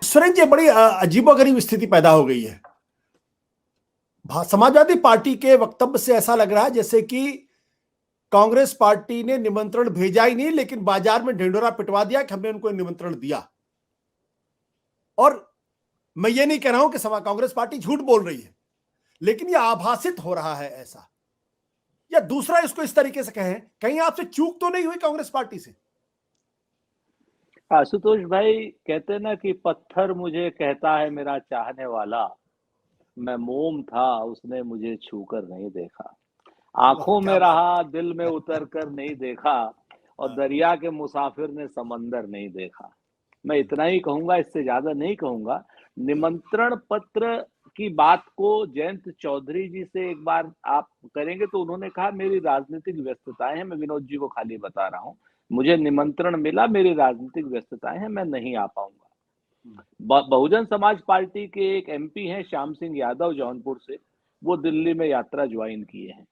सुरेंद्र जी, बड़ी अजीबोगरीब स्थिति पैदा हो गई है। समाजवादी पार्टी के वक्तव्य से ऐसा लग रहा है जैसे कि कांग्रेस पार्टी ने निमंत्रण भेजा ही नहीं, लेकिन बाजार में ढिंढोरा पिटवा दिया कि हमने उनको निमंत्रण दिया। और मैं ये नहीं कह रहा हूं कि कांग्रेस पार्टी झूठ बोल रही है, लेकिन यह आभासित हो रहा है ऐसा। या दूसरा इसको इस तरीके से कहें, कहीं आपसे चूक तो नहीं हुई कांग्रेस पार्टी से? आशुतोष भाई कहते ना कि पत्थर मुझे कहता है मेरा चाहने वाला, मैं मोम था उसने मुझे छूकर नहीं देखा, आंखों में रहा दिल में उतर कर नहीं देखा, और दरिया के मुसाफिर ने समंदर नहीं देखा। मैं इतना ही कहूंगा, इससे ज्यादा नहीं कहूंगा। निमंत्रण पत्र की बात को जयंत चौधरी जी से एक बार आप करेंगे तो उन्होंने कहा मेरी राजनीतिक व्यस्तताएं हैं, मैं विनोद जी को खाली बता रहा हूं, मुझे निमंत्रण मिला, मेरी राजनीतिक व्यस्तताएं हैं, मैं नहीं आ पाऊंगा। बहुजन समाज पार्टी के एक एमपी हैं श्याम सिंह यादव जौनपुर से, वो दिल्ली में यात्रा ज्वाइन किए हैं।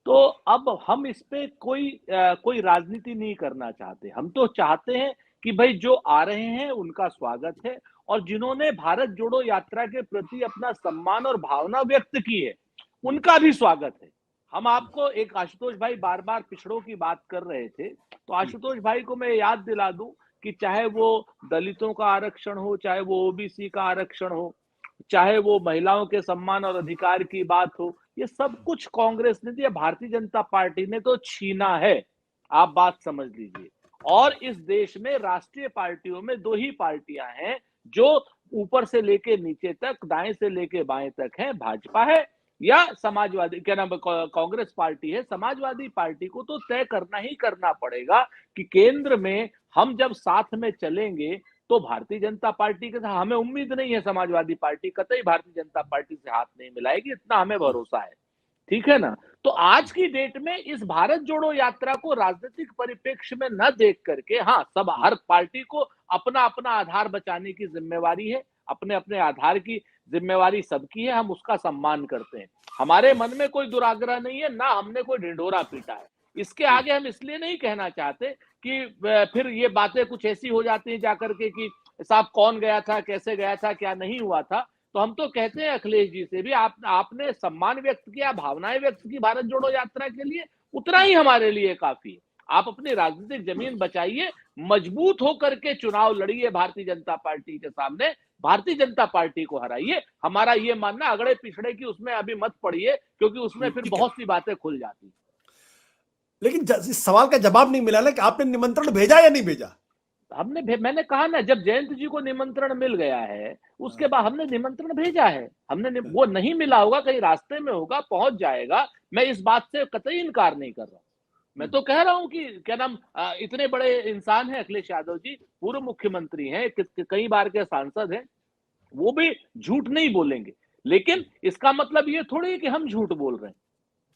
तो अब हम इस पे कोई राजनीति नहीं करना चाहते। हम तो चाहते हैं कि भाई जो आ रहे हैं उनका स्वागत है, और जिन्होंने भारत जोड़ो यात्रा के प्रति अपना सम्मान और भावना व्यक्त की है उनका भी स्वागत है। हम आपको एक, आशुतोष भाई बार बार पिछड़ों की बात कर रहे थे, तो आशुतोष भाई को मैं याद दिला दूं कि चाहे वो दलितों का आरक्षण हो, चाहे वो ओबीसी का आरक्षण हो, चाहे वो महिलाओं के सम्मान और अधिकार की बात हो, ये सब कुछ कांग्रेस ने दिया, भारतीय जनता पार्टी ने तो छीना है। आप बात समझ लीजिए। और इस देश में राष्ट्रीय पार्टियों में दो ही पार्टियां हैं जो ऊपर से लेके नीचे तक, दाएं से लेके बाएं तक है, भाजपा है या समाजवादी, क्या नाम, कांग्रेस पार्टी है। समाजवादी पार्टी को तो तय करना ही करना पड़ेगा कि केंद्र में हम जब साथ में चलेंगे तो भारतीय जनता पार्टी के साथ, हमें उम्मीद नहीं है समाजवादी पार्टी कतई भारतीय जनता पार्टी से हाथ नहीं मिलाएगी, इतना हमें भरोसा है, ठीक है ना। तो आज की डेट में इस भारत जोड़ो यात्रा को राजनीतिक परिप्रेक्ष्य में न देख करके, हाँ, सब हर पार्टी को अपना अपना आधार बचाने की जिम्मेवारी है, अपने अपने आधार की जिम्मेवारी सबकी है, हम उसका सम्मान करते हैं। हमारे मन में कोई दुराग्रह नहीं है, ना हमने कोई ढिंढोरा पीटा है। इसके आगे हम इसलिए नहीं कहना चाहते कि फिर ये बातें कुछ ऐसी हो जाती हैं जाकर के कि साहब कौन गया था, कैसे गया था, क्या नहीं हुआ था। तो हम तो कहते हैं अखिलेश जी से भी, आपने सम्मान व्यक्त किया, भावनाएं व्यक्त की भारत जोड़ो यात्रा के लिए, उतना ही हमारे लिए काफी है। आप अपनी राजनीतिक जमीन बचाइए, मजबूत होकर के चुनाव लड़िए भारतीय जनता पार्टी के सामने, भारतीय जनता पार्टी को हराइए। हमारा ये मानना, अगड़े पिछड़े की उसमें अभी मत पड़िए, क्योंकि उसमें फिर बहुत सी बातें खुल जाती है। लेकिन इस सवाल का जवाब नहीं मिला ना कि आपने निमंत्रण भेजा या नहीं भेजा। मैंने कहा ना, जब जयंत जी को निमंत्रण मिल गया है उसके बाद हमने निमंत्रण भेजा है। वो नहीं मिला होगा, कहीं रास्ते में होगा, पहुंच जाएगा, मैं इस बात से कतई इनकार नहीं कर रहा हूं। मैं तो कह रहा हूं कि क्या नाम, इतने बड़े इंसान हैं अखिलेश यादव जी, पूर्व मुख्यमंत्री हैं, कई बार के सांसद हैं, वो भी झूठ नहीं बोलेंगे। लेकिन इसका मतलब ये थोड़ी है कि हम झूठ बोल रहे हैं।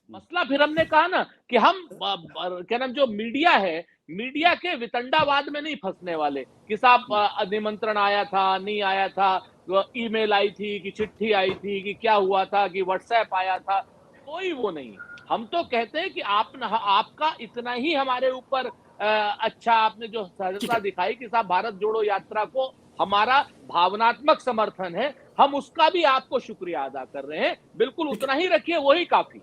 मसला फिर हमने कहा ना कि हम क्या नाम, जो मीडिया है, मीडिया के वितंडावाद में नहीं फंसने वाले कि साहब निमंत्रण आया था, नहीं आया था, ईमेल आई थी कि चिट्ठी आई थी कि क्या हुआ था कि व्हाट्सएप आया था, कोई वो नहीं। हम तो कहते हैं कि आपका इतना ही हमारे ऊपर अच्छा, आपने जो सहजता दिखाई कि साहब भारत जोड़ो यात्रा को हमारा भावनात्मक समर्थन है, हम उसका भी आपको शुक्रिया अदा कर रहे हैं। बिल्कुल उतना ही रखिए, वही काफी।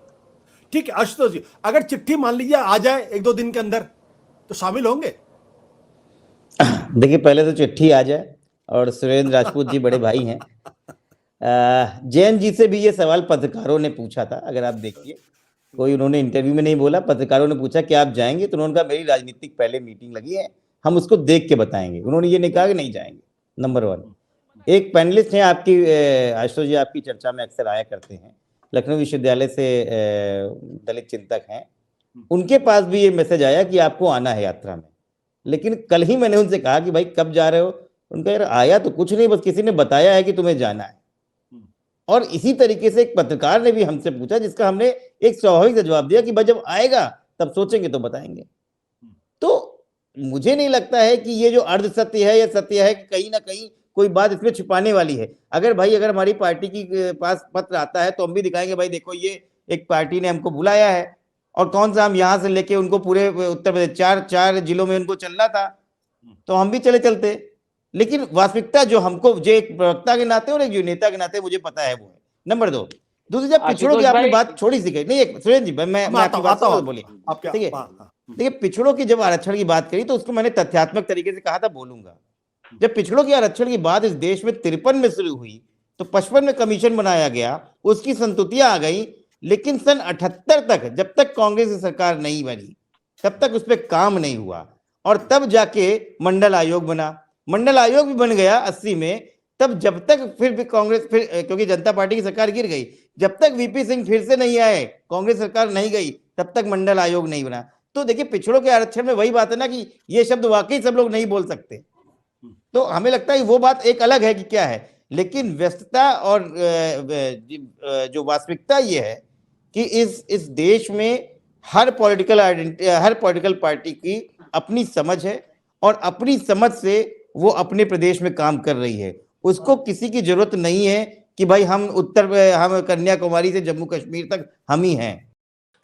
ठीक है आशुतोष जी, अगर चिट्ठी मान लीजिए आ जाए 1-2 दिन के अंदर, तो शामिल होंगे? देखिए, पहले तो चिट्ठी आ जाए, और सुरेंद्र राजपूत जी बड़े भाई हैं। जैन जी से भी ये सवाल पत्रकारों ने पूछा था, अगर आप देखिए, कोई उन्होंने इंटरव्यू में नहीं बोला, पत्रकारों ने पूछा कि आप जाएंगे, तो उन्होंने कहा मेरी राजनीतिक पहले मीटिंग लगी है, हम उसको देख के बताएंगे। उन्होंने ये नहीं कहा कि नहीं जाएंगे, नंबर 1। एक पैनलिस्ट हैं आपकी, आशुतोष जी आपकी चर्चा में अक्सर आया करते हैं, लखनऊ विश्वविद्यालय से दलित चिंतक हैं, उनके पास भी ये मैसेज आया कि आपको आना है यात्रा में। लेकिन कल ही मैंने उनसे कहा कि भाई कब जा रहे हो, उनका यार आया तो कुछ नहीं, बस किसी ने बताया है कि तुम्हें जाना है। और इसी तरीके से एक पत्रकार ने भी हमसे पूछा, जिसका हमने एक स्वाभाविक जवाब दिया कि भाई जब आएगा तब सोचेंगे तो बताएंगे। तो मुझे नहीं लगता है कि ये जो अर्ध सत्य है या सत्य है, कि कहीं ना कहीं कोई बात इसमें छिपाने वाली है। अगर हमारी पार्टी की पास पत्र आता है तो हम भी दिखाएंगे, भाई देखो ये एक पार्टी ने हमको बुलाया है, और कौन सा हम यहाँ से लेके उनको पूरे उत्तर प्रदेश 4 जिलों में उनको चलना था, तो हम भी चलते। लेकिन वास्तविकता जो हमको, जो एक प्रवक्ता के नाते और एक जो नेता के नाते मुझे पता है वो है। नंबर 2, दूसरी जब पिछड़ों की आशुतोष आपने भाई, बात छोड़ी सी गई, नहीं एक सुरेंद्र जी मैं आपकी बात आता सुनो हूं तो बोलिए। आप क्या ठीक है, हाँ, देखिए पिछड़ों की जब आरक्षण की बात करी तो उसको मैंने तथ्यात्मक तरीके से कहा था, बोलूंगा। जब पिछड़ों की आरक्षण की बात इस देश में 53 में शुरू हुई तो 55 में कमीशन बनाया गया, उसकी संतुतियां आ गई, लेकिन सन 78 तक जब तक कांग्रेस की सरकार नहीं बनी तब तक उस पर काम नहीं हुआ, और तब जाके मंडल आयोग बना। मंडल आयोग भी बन गया 80 में, तब जब तक फिर भी कांग्रेस, फिर क्योंकि जनता पार्टी की सरकार गिर गई, जब तक वीपी सिंह फिर से नहीं आए, कांग्रेस सरकार नहीं गई, तब तक मंडल आयोग नहीं बना। तो देखिए पिछड़ों के आरक्षण में वही बात है ना कि ये शब्द वाकई सब लोग नहीं बोल सकते, तो हमें लगता है वो बात एक अलग है कि क्या है, लेकिन व्यस्तता और जो वास्तविकता ये है कि इस देश में हर पॉलिटिकल पार्टी की अपनी समझ है, और अपनी समझ से वो अपने प्रदेश में काम कर रही है। उसको किसी की जरूरत नहीं है कि भाई हम कन्याकुमारी से जम्मू कश्मीर तक हम ही हैं।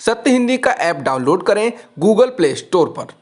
सत्य हिंदी का ऐप डाउनलोड करें गूगल प्ले स्टोर पर।